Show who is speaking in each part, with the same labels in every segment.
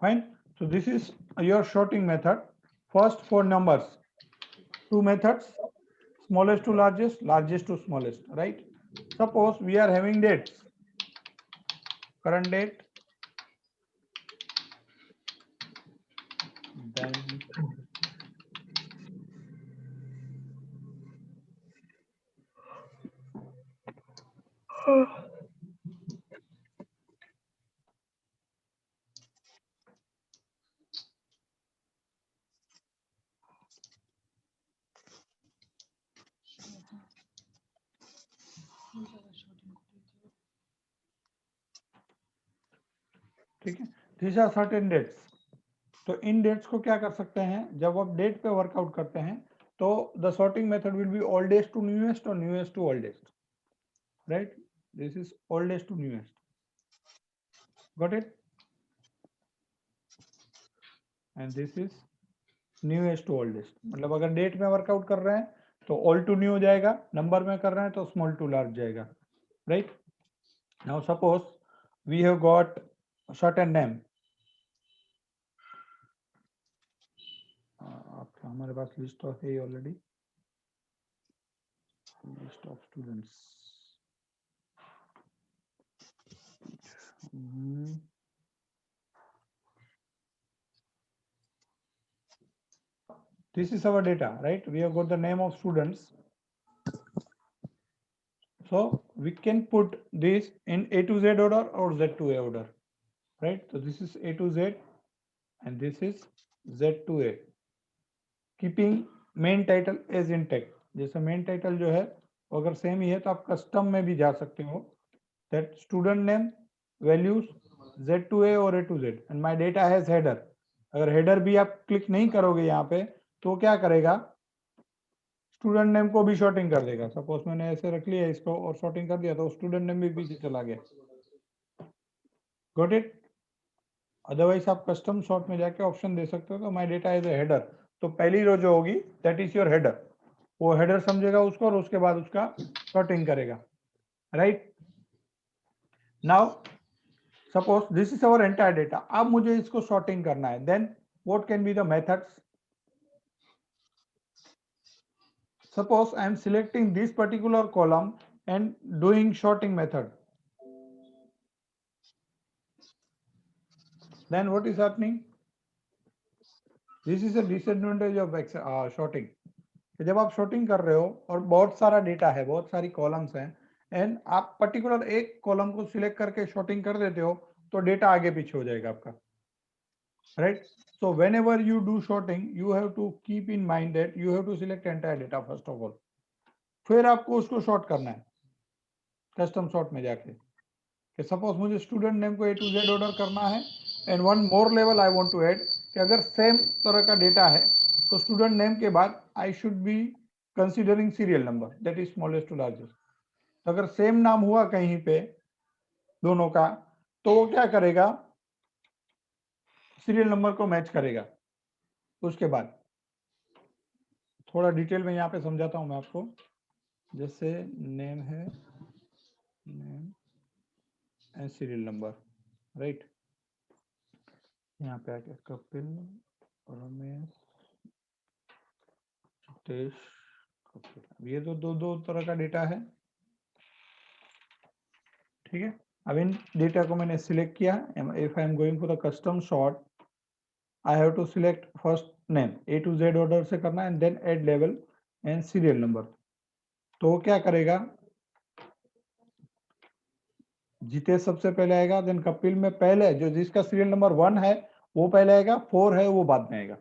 Speaker 1: Fine. So this is your sorting method. First, for numbers, two methods: smallest to largest, largest to smallest, right? Suppose we are having dates, current date, then ठीक है, these are certain dates. तो इन dates को क्या कर सकते हैं, जब आप डेट पे वर्कआउट करते हैं तो the sorting method will be oldest to newest और newest to oldest, right? This is oldest to newest, got it? And this is newest to oldest. मतलब अगर डेट में वर्कआउट कर रहे हैं तो ओल्ड टू न्यू जाएगा, नंबर में कर रहे हैं तो स्मॉल टू लार्ज जाएगा, right? Now suppose we have got certain name, आपका हमारे पास लिस्ट तो है already, list of students. This is our data, right? We have got the name of students. So we can put this in A to Z order or Z to A order, right? So this is A to Z and this is Z to A. Keeping main title as intact. जैसे main title जो है अगर same ही है तो आप custom में भी जा सकते हो. That student name, values, Z to A और A to Z and my data has header. अगर header भी आप क्लिक नहीं करोगे यहाँ पे तो क्या करेगा, स्टूडेंट नेम को भी शॉर्टिंग कर देगा। सपोज मैंने ऐसे रख लिया इसको और शॉर्टिंग कर दिया तो स्टूडेंट नेम भी पीछे चला गया, गॉट इट? अदरवाइज आप कस्टम सॉर्ट में जाके ऑप्शन दे सकते हो। तो my data is a header, तो पहली रो जो होगी दैट इज योर हेडर, वो हेडर समझेगा उसको और उसके बाद उसका शॉर्टिंग करेगा, right? Now suppose this is our entire data, अब मुझे इसको शॉर्टिंग करना है, then what can be the methods? Suppose I am selecting this particular column and doing sorting method. Then what is happening? This is a disadvantage of sorting. जब आप sorting कर रहे हो और बहुत सारा डेटा है, बहुत सारी कॉलम्स हैं एंड आप पर्टिकुलर एक कॉलम को सिलेक्ट करके sorting कर देते हो तो डेटा आगे पीछे हो जाएगा आपका, right? So whenever you do sorting, you have to keep in mind that you have to select entire data first of all. फिर आपको उसको sort करना है कस्टम सॉर्ट में जाके कि सपोज मुझे स्टूडेंट नेम को A to Z ऑर्डर करना है and one more level I want to add कि अगर सेम तरह का डेटा है तो स्टूडेंट नेम के बाद I should be considering serial number that is smallest to largest. अगर सेम नाम हुआ कहीं पे दोनों का तो वो क्या करेगा, सीरियल नंबर को मैच करेगा। उसके बाद थोड़ा डिटेल में यहाँ पे समझाता हूँ मैं आपको। जैसे नेम है, name and serial number, right? यहाँ पे आके कपिल, रमेश, तेज, कपिल, ये तो दो तरह का डेटा है, ठीक है? अब इन डेटा को मैंने सिलेक्ट किया। If I am going for the custom sort, I have to select first name, A to Z order से करना and then add level and serial number. तो क्या करेगा, जितेश सबसे पहले आएगा, देन कपिल में पहले जो जिसका सीरियल नंबर 1 है वो पहले आएगा, 4 है वो बाद में आएगा।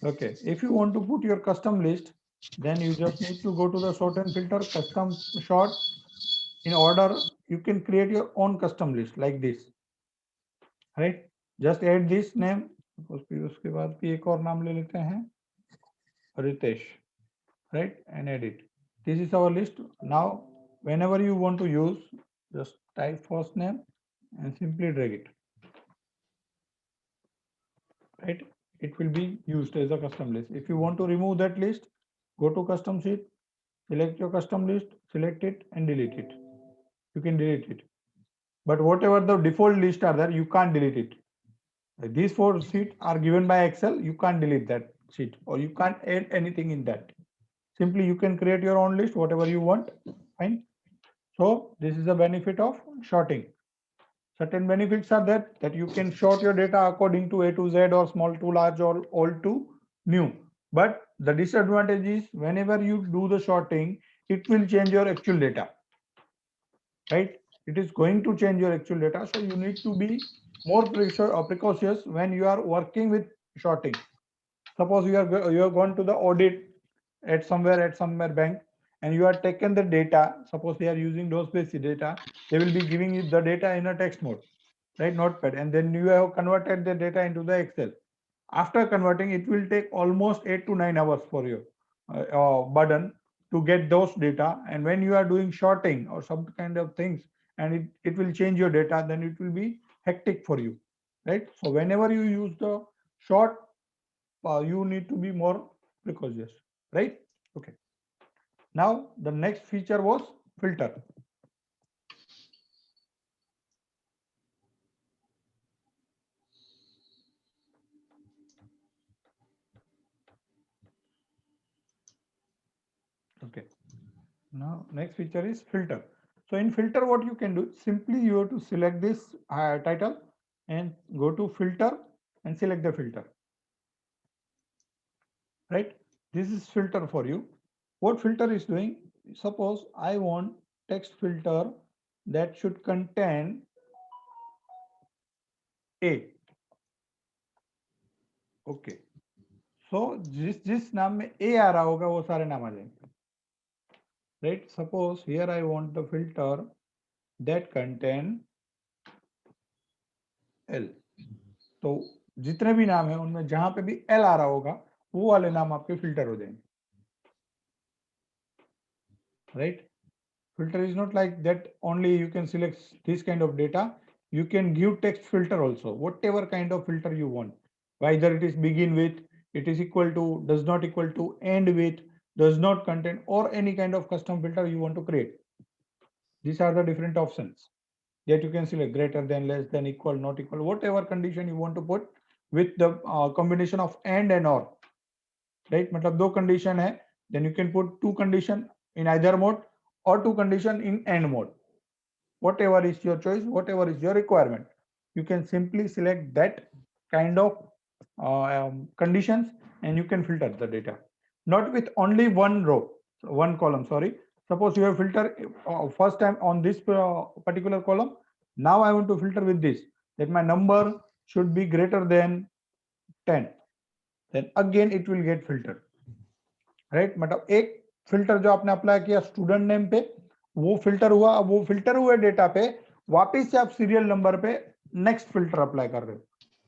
Speaker 1: Okay, if you want to put your custom list, then you just need to go to the sort and filter, custom sort in order. You can create your own custom list like this, right? Just add this name, उसके बाद भी एक और नाम ले लेते हैं, Ritesh, right? And edit. This is our list. Now, whenever you want to use, just type first name and simply drag it, right? It will be used as a custom list. If you want to remove that list, go to custom sheet, select your custom list, select it and delete it. You can delete it. but whatever the default list are there, you can't delete it. These 4 sheets are given by Excel. You can't delete that sheet, or you can't add anything in that. Simply you can create your own list, whatever you want. Fine. So this is the benefit of sorting. Certain benefits are that you can sort your data according to A to Z, or small to large, or old to new. But the disadvantage is whenever you do the sorting, it will change your actual data. Right? It is going to change your actual data. So you need to be more precautious when you are working with sorting. Suppose you are gone to the audit at somewhere bank, and you are taken the data. Suppose they are using those basic data, they will be giving you the data in a text mode, right? Notepad, and then you have converted the data into the Excel. After converting, it will take almost 8 to 9 hours for you burden to get those data. And when you are doing sorting or some kind of things, and it will change your data, then it will be hectic for you, right? So whenever you use the sort, you need to be more precautious, right? Okay. Now the next feature was filter. Okay. Now next feature is filter. So in filter, what you can do, simply you have to select this title and go to filter and select the filter. Right? This is filter for you. What filter is doing? Suppose I want text filter that should contain A. Okay. So जिस नाम में A आ रहा होगा वो सारे नाम आ जाएंगे. Right? Suppose here I want the filter that contain L. तो जितने भी नाम है उनमें जहां पे भी L आ रहा होगा वो वाले नाम आपके फिल्टर हो जाएंगे. Right? Filter is not like that only you can select this kind of data. You can give text filter also, whatever kind of filter you want. Whether it is begin with, it is equal to, does not equal to, end with, does not contain, or any kind of custom filter you want to create. These are the different options that you can select: greater than, less than, equal, not equal, whatever condition you want to put with the combination of and or. Right? मतलब दो condition है, then you can put two condition in either mode, or two condition in and mode. Whatever is your choice, whatever is your requirement, you can simply select that kind of conditions, and you can filter the data. Not with only one row, one column, sorry. Suppose you have filter first time on this particular column. Now I want to filter with this, that my number should be greater than 10. Then again it will get filtered. Right मतलब एक filter जो आपने apply किया student name पे, वो filter हुआ. अब वो फिल्टर हुए डेटा पे वापस से आप सीरियल नंबर पे नेक्स्ट फिल्टर अप्लाई कर रहे हो,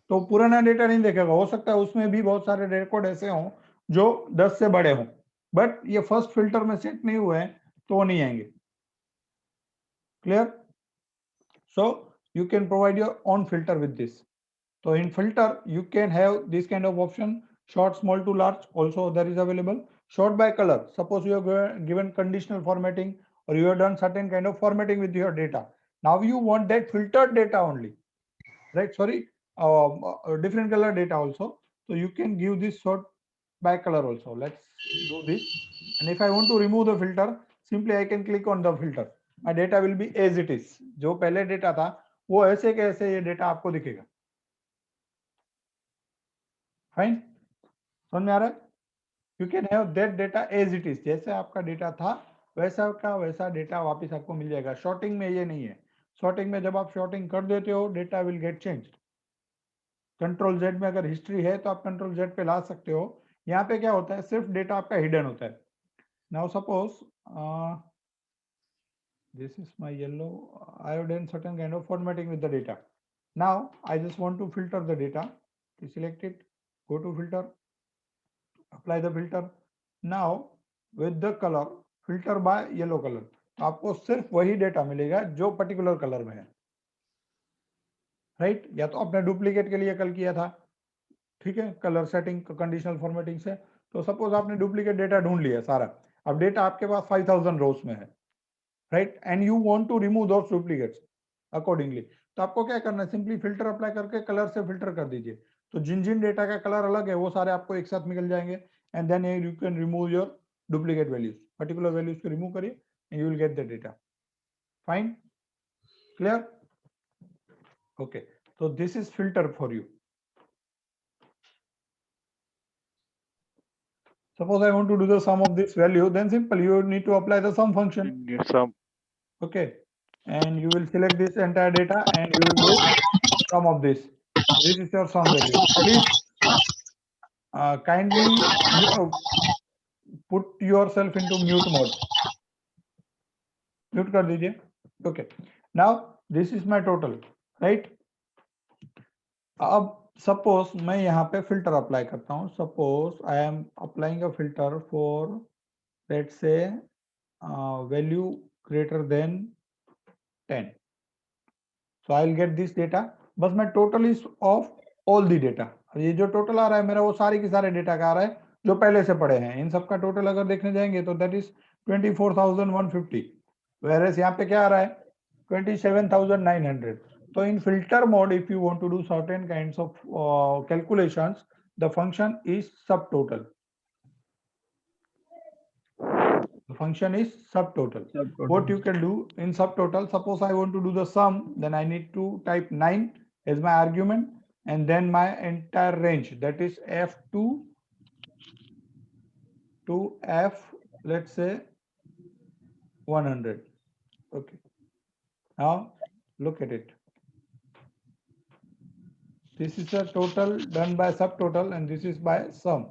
Speaker 1: तो पुराना डेटा नहीं देखेगा. हो सकता है उसमें भी बहुत सारे रिकॉर्ड ऐसे हों जो 10 से बड़े हों, बट ये फर्स्ट फिल्टर में सेट नहीं हुए हैं तो वो नहीं आएंगे. Clear? So you can provide your own filter with this. So in filter, you can have this kind of option: short, small to large. Also there is available. Sort by color. Suppose you have given conditional formatting, or you have done certain kind of formatting with your data. Now you want that filtered data only, right? Sorry, different color data also. So you can give this sort by color also. Let's do this. And if I want to remove the filter, simply I can click on the filter. My data will be as it is. जो पहले data था वो ऐसे के ऐसे ये data आपको दिखेगा. फाइन, समझ में आ रहा है? You can have that data as it is. जैसे आपका डेटा था वैसा का वैसा डेटा वापस आपको मिल जाएगा. शॉर्टिंग में ये नहीं है. शॉर्टिंग में जब आप शॉर्टिंग कर देते हो, data will get change. Control Z में अगर हिस्ट्री है तो आप कंट्रोल जेड पे ला सकते हो. यहाँ पे क्या होता है, सिर्फ डेटा आपका हिडन होता है. Now suppose this is my yellow. I have done certain kind of formatting with the data. Now I just want to filter the data. Select it, go to filter, apply the filter. Now with the color, filter by yellow color. आपको सिर्फ वही data मिलेगा जो particular colour में है. Right? या तो आपने डुप्लीकेट के लिए कल किया था, ठीक है, कलर सेटिंग कंडीशनल फॉर्मेटिंग से. तो सपोज आपने डुप्लीकेट डेटा ढूंढ लिया सारा, अब डेटा आपके पास 5000 रोज में है, right? And you want to remove those duplicates. Accordingly. तो आपको क्या करना है, सिंपली फिल्टर अप्लाई करके कलर से फिल्टर कर दीजिए, तो जिन जिन डेटा का कलर अलग है वो सारे आपको एक साथ मिल जाएंगे। And then you can remove your duplicate values, particular values को रिमूव करिए and you will get the data. Fine, clear, okay. So this is filter for you. Suppose I want to do the sum of this value, then simple, you need to apply the sum function.
Speaker 2: Sum.
Speaker 1: Okay, and you will select this entire data and you will do sum of this. This is your sum value. Please kindly put yourself into mute mode. Mute कर दीजिए. Okay. Now this is my total, right? अब suppose मैं यहाँ पे filter apply करता हूँ. Suppose I am applying a filter for let's say value greater than 10. So I'll get this data. बस मैं total is of all the data. ये जो total आ रहा है मेरा वो सारे के सारे डेटा का आ रहा है जो पहले से पड़े हैं. इन सब का टोटल अगर देखने जाएंगे तो that is 24,150. Whereas यहाँ पे क्या आ रहा है 27,900. So in filter mode, if you want to do certain kinds of calculations, the function is subtotal. The function is subtotal. What you can do in subtotal, suppose I want to do the sum, then I need to type 9 as my argument and then my entire range, that is F2 to F, let's say 100. Okay. Now look at it. This is a total done by subtotal and this is by sum.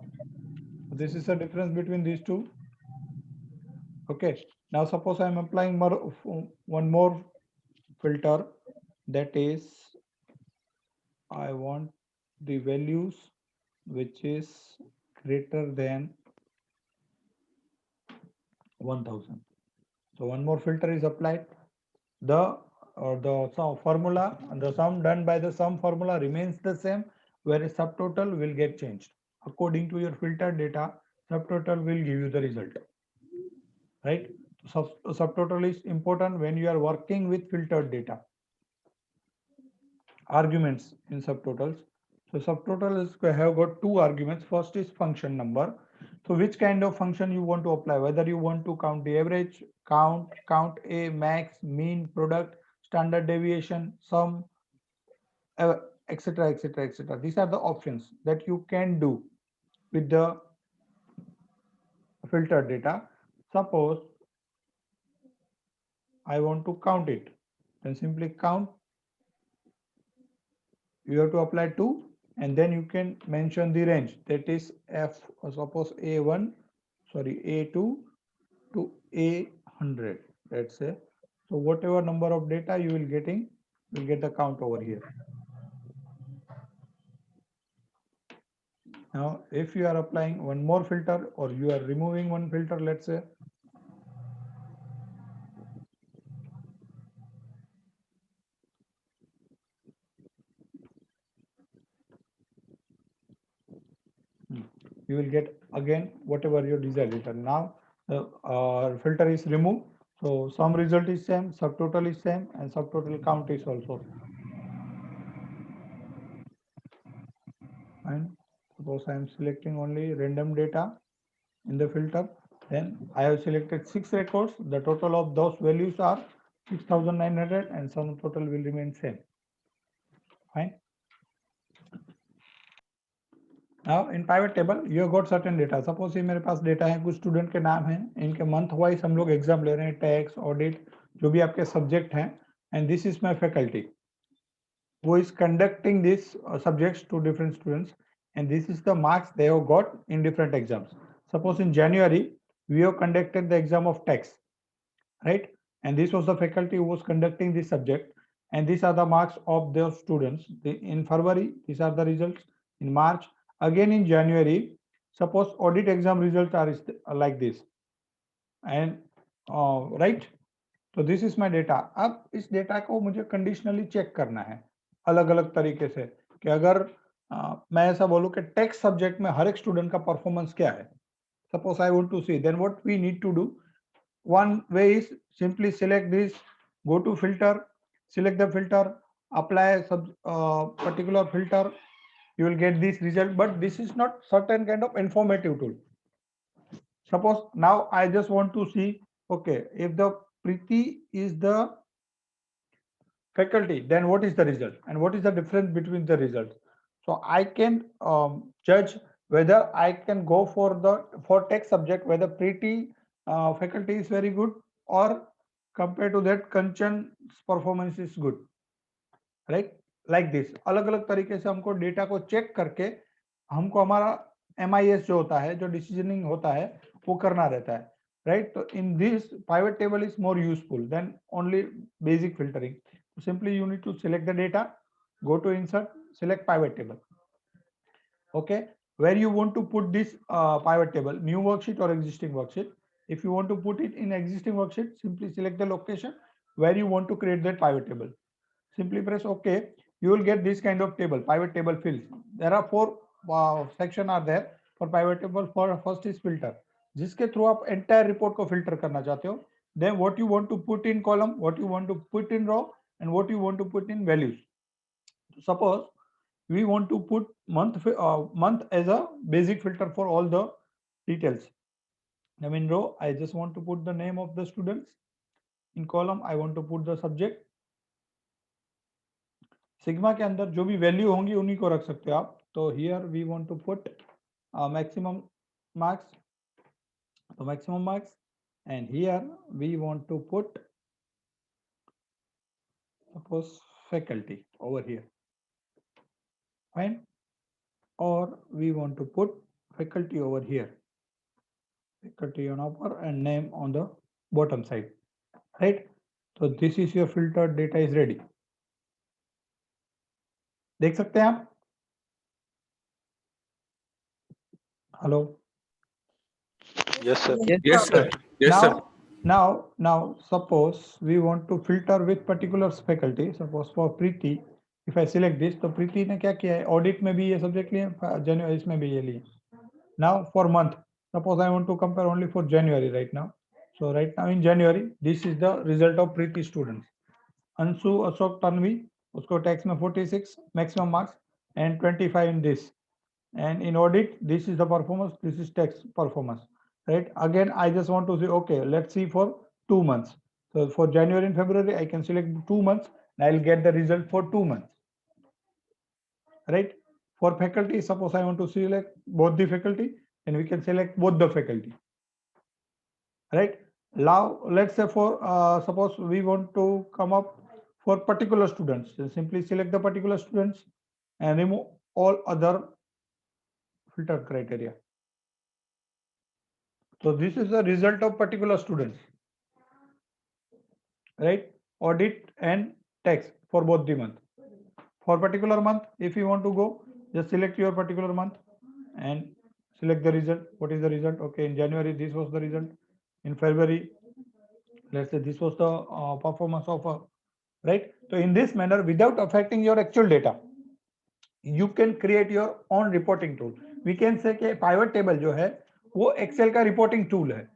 Speaker 1: This is the difference between these two. Okay. Now suppose I am applying one more filter, that is I want the values which is greater than 1000. So one more filter is applied. The formula and the sum done by the sum formula remains the same, whereas subtotal will get changed according to your filter data. Subtotal will give you the result, right? Subtotal is important when you are working with filtered data. Arguments in subtotals. So subtotal is have got two arguments. First is function number. So which kind of function you want to apply, whether you want to count the average, count a, max, mean, product, standard deviation, sum, etc, etc, etc. These are the options that you can do with the filtered data. Suppose I want to count it, then simply count. You have to apply 2 and then you can mention the range, that is F, suppose A1, sorry, A2 to A100, let's say. So whatever number of data you will getting, will get the count over here. Now if you are applying one more filter or you are removing one filter, let's say, you will get again whatever your desired data. Now the filter is removed, so sum result is same, subtotal is same, and subtotal count is also. And suppose I am selecting only random data in the filter, then I have selected 6 records. The total of those values are 6,900 and sum total will remain same. Fine. Now in pivot table you have got certain data. Suppose ये मेरे पास data है, कुछ student के नाम हैं, इनके month wise हम लोग एग्जाम ले रहे हैं, टैक्स, ऑडिट, जो भी आपके सब्जेक्ट हैं, and this is my faculty who is conducting these subjects to different students, and this is the marks they have got in different exams. Suppose in January we have conducted the exam of tax, right? And this was the faculty who was conducting this subject, and these are the marks of those students. In February these are the results. In March, again in January, suppose audit exam results are like this, and right, तो this is my data. अब इस data को मुझे conditionally check करना है अलग अलग तरीके से, कि अगर मैं ऐसा बोलूं कि टेक्स्ट सब्जेक्ट में हर एक स्टूडेंट का परफॉर्मेंस क्या है, suppose I want to see, then what we need to do, one way is simply select this, go to filter, select the filter, apply particular filter, you will get this result. But this is not certain kind of informative tool. Suppose now I just want to see, okay, if the Preeti is the faculty, then what is the result and what is the difference between the results? So I can judge whether I can go for tech subject, whether Preeti faculty is very good, or compared to that Kanchan's performance is good, right? Like this, अलग अलग तरीके से हमको data को check करके हमको हमारा MIS जो होता है, जो डिसीजनिंग होता है, वो करना रहता है, right? So in this, pivot table is more useful than only basic filtering. Simply you need to select the data, go to insert, select pivot table. Okay, where you want to put this pivot table, new worksheet or existing worksheet. If you want to put it in existing worksheet, simply select the location where you want to create that pivot table. Simply press OK. You will get this kind of table, pivot table fields. There are 4 section are there for pivot table. For first is filter, जिसके through आप entire report को filter करना चाहते हो. Then what you want to put in column, what you want to put in row, and what you want to put in values. Suppose we want to put month as a basic filter for all the details. Now in row, I just want to put the name of the students. In column, I want to put the subject. Sigma के अंदर जो भी value होंगी उन्हीं को रख सकते हो आप. तो here we want to put maximum marks, तो maximum marks, and here we want to put suppose faculty over here, fine, और we want to put faculty over here, faculty on upper and name on the bottom side, right? So this is your filtered data is ready. देख सकते हैं आप? Hello?
Speaker 2: Yes, sir.
Speaker 3: Yes, sir.
Speaker 2: Yes, sir.
Speaker 1: Now, suppose we want to filter with particular faculty. Suppose for Preeti, if I select this, तो Preeti ने क्या किया है? Audit में भी ये subject लिए, January इसमें भी ये लिए. Now for month, suppose I want to compare only for January right now. So right now in January, this is the result of Preeti students. Anshu Ashok Tanvi, उसको tax में 46 maximum marks and 25 in this. And in audit, this is the performance, this is tax performance, right? Again, I just want to say, okay, let's see for 2 months. So for January and February, I can select 2 months and I'll get the result for 2 months, right? For faculty, suppose I want to select both the faculty, and we can select both the faculty, right? Now, let's say for suppose we want to come up for particular students, so simply select the particular students and remove all other filter criteria. So this is the result of particular students, right? Audit and tax for both the month. For particular month, if you want to go, just select your particular month and select the result. What is the result? Okay, in January, this was the result. In February, let's say this was the performance of right? So in this manner, without affecting your actual data, you can create your own reporting tool. We can say कि pivot table जो है वो Excel का reporting tool है,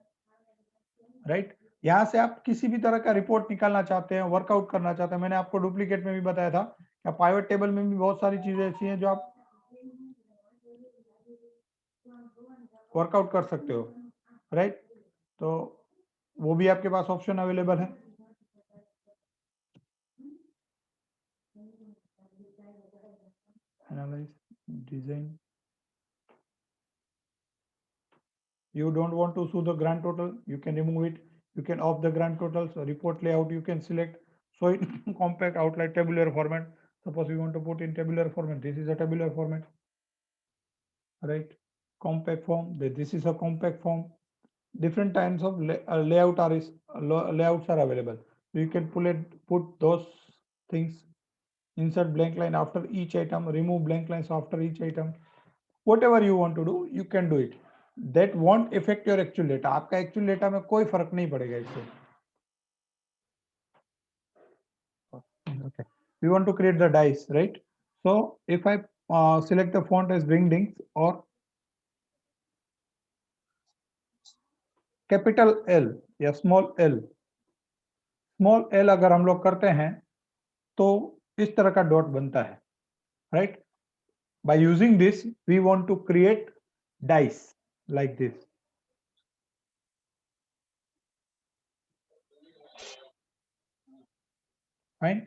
Speaker 1: right? यहाँ से आप किसी भी तरह का रिपोर्ट निकालना चाहते हैं, वर्कआउट करना चाहते हैं. मैंने आपको डुप्लीकेट में भी बताया था कि पाइवट टेबल में भी बहुत सारी चीजें ऐसी हैं जो आप वर्कआउट कर सकते हो, राइट? तो वो भी आपके पास ऑप्शन अवेलेबल है. Analyse, design. You don't want to show the grand total, you can remove it. You can off the grand total. So report layout you can select, so in compact, outline, tabular format. Suppose we want to put in tabular format, this is a tabular format, right? Compact form, this is a compact form. Different kinds of layouts are available. So you can put those things. Insert blank line after each item, remove blank lines after each item. Whatever you want to do, you can do it. That won't affect your actual data. आपका actual data में कोई फर्क नहीं पड़ेगा इससे. Okay. We want to create the dice, right? So if I select the font as Wingdings or capital L या small L, अगर हम लोग करते हैं तो इस तरह का डॉट बनता है, right. By using this we want to create dice like this, fine.